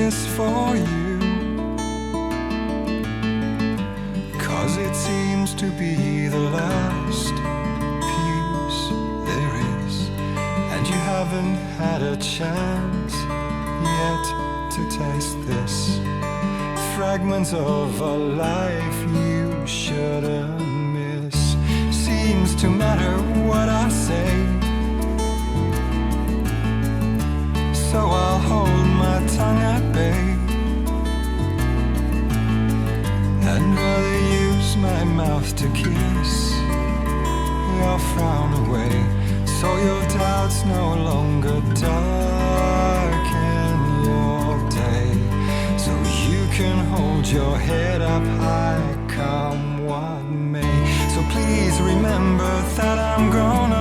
this for you, 'cause it seems to be the last piece there is, and you haven't had a chance yet to taste this. Fragments of a life you shouldn't miss. Seems to matter what I say, so I'll hold my tongue at bay and rather use my mouth to kiss your frown away, so your doubts no longer darken your day, so you can hold your head up high, come what may. So please remember that I'm grown up.